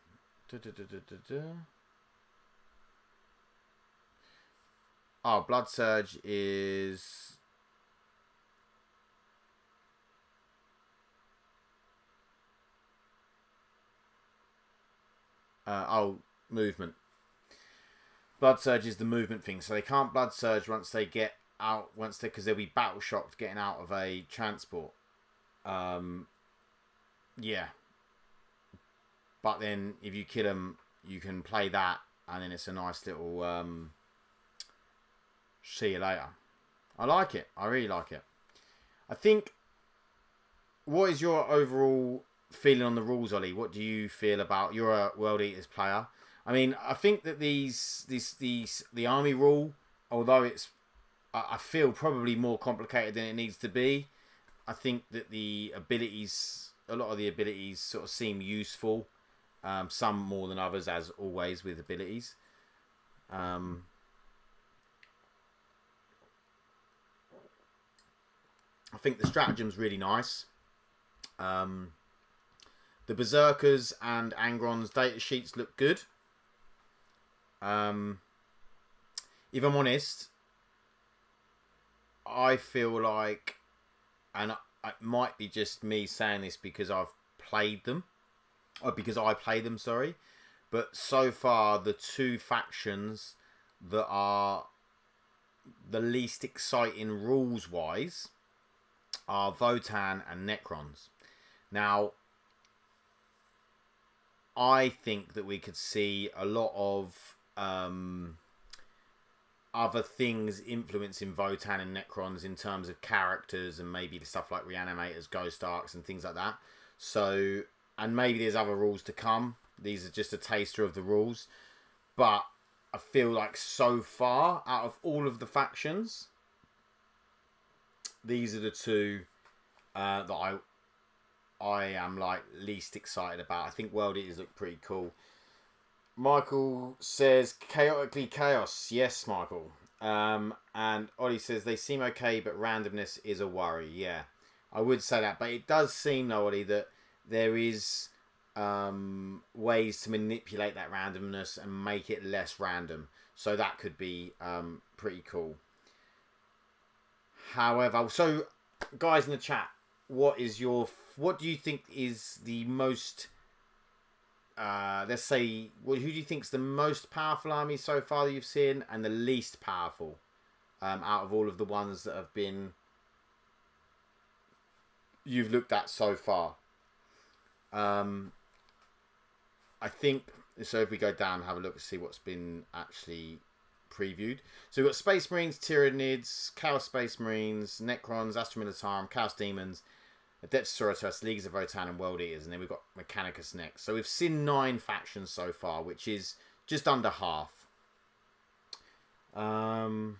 Oh, blood surge is... movement. Blood surge is the movement thing. So they can't blood surge once they get out, because they'll be battle shocked getting out of a transport. Yeah. But then if you kill them, you can play that, and then it's a nice little see you later. I like it. I really like it. I think, what is your overall feeling on the rules, Ollie? What do you feel about... You're a World Eaters player. I mean, I think that the army rule, although I feel probably more complicated than it needs to be. I think that the abilities, a lot of the abilities, sort of seem useful. Some more than others, as always with abilities. I think the stratagem's really nice. The Berserkers and Angron's data sheets look good. If I'm honest, I feel like, and it might be just me saying this because I've played them, or because I play them, sorry, but so far the two factions that are the least exciting rules-wise are Votann and Necrons. Now, I think that we could see a lot of other things influencing Votann and Necrons in terms of characters and maybe the stuff like Reanimators, Ghost Arcs and things like that. So, and maybe there's other rules to come. These are just a taster of the rules. But I feel like so far, out of all of the factions, these are the two that I am like least excited about. I think World Eaters look pretty cool. Michael says chaotically chaos. Yes, Michael. And Ollie says they seem okay, but randomness is a worry. Yeah, I would say that, but it does seem though, Ollie, that there is ways to manipulate that randomness and make it less random. So that could be pretty cool. However, so guys in the chat, what do you think is the most let's say, who do you think is the most powerful army so far that you've seen, and the least powerful out of all of the ones that have been you've looked at so far? I think so. If we go down and have a look and see what's been actually previewed. So we've got Space Marines, Tyranids, Chaos Space Marines, Necrons, Astra Militarum, Chaos Demons, Adeptus Sororitas, Leagues of Votann, and World Eaters, and then we've got Mechanicus next. So we've seen 9 factions so far, which is just under half. For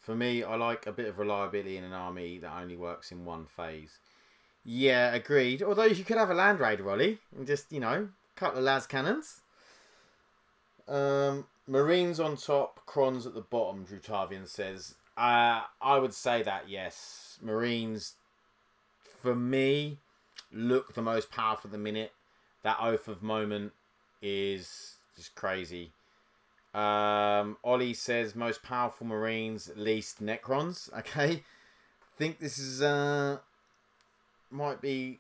me, I like a bit of reliability in an army that only works in one phase. Yeah, agreed. Although you could have a Land Raider, Ollie, and just, you know, a couple of las cannons. Marines on top, Crons at the bottom, Drutavian says. I would say that, yes. Marines, for me, look the most powerful at the minute. That Oath of Moment is just crazy. Ollie says most powerful Marines, least Necrons. Okay. Think this is might be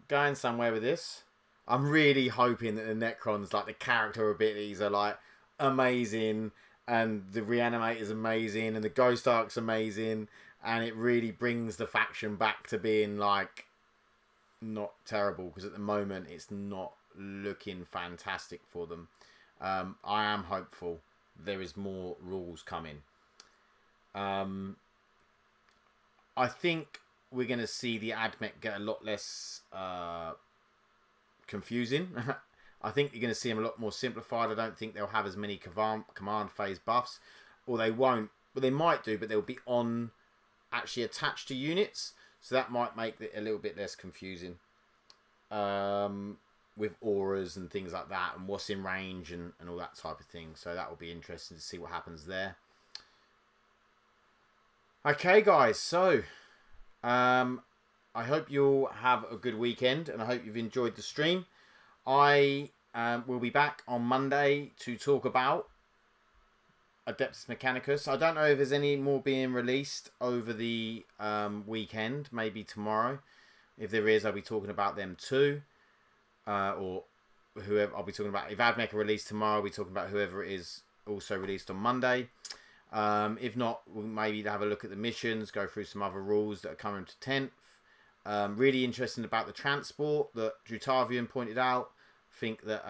going somewhere with this. I'm really hoping that the Necrons, like the character abilities, are like amazing, and the Reanimator's amazing, and the Ghost Arc's amazing, and it really brings the faction back to being like not terrible, because at the moment it's not looking fantastic for them. I am hopeful there is more rules coming. I think we're going to see the AdMech get a lot less confusing. I think you're going to see them a lot more simplified. I don't think they'll have as many command phase buffs, or they won't. Well, they might do, but they'll be on actually attached to units, so that might make it a little bit less confusing. With auras and things like that, and what's in range and all that type of thing. So that will be interesting to see what happens there. Okay, guys. So, I hope you'll have a good weekend, and I hope you've enjoyed the stream. I will be back on Monday to talk about Adeptus Mechanicus. I don't know if there's any more being released over the weekend. Maybe tomorrow. If there is, I'll be talking about them too. Or whoever I'll be talking about. If AdMech are released tomorrow, I'll be talking about whoever it is also released on Monday. If not, we'll maybe have a look at the missions, go through some other rules that are coming to 10th. Really interesting about the transport that Drutavian pointed out. Think that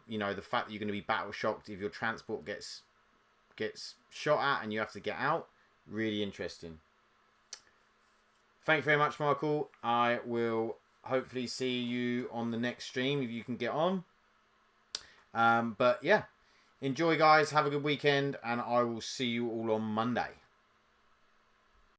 you know, the fact that you're going to be battle shocked if your transport gets shot at and you have to get out. Really interesting. Thank you very much, Michael. I will hopefully see you on the next stream if you can get on. But yeah, enjoy, guys. Have a good weekend, and I will see you all on Monday.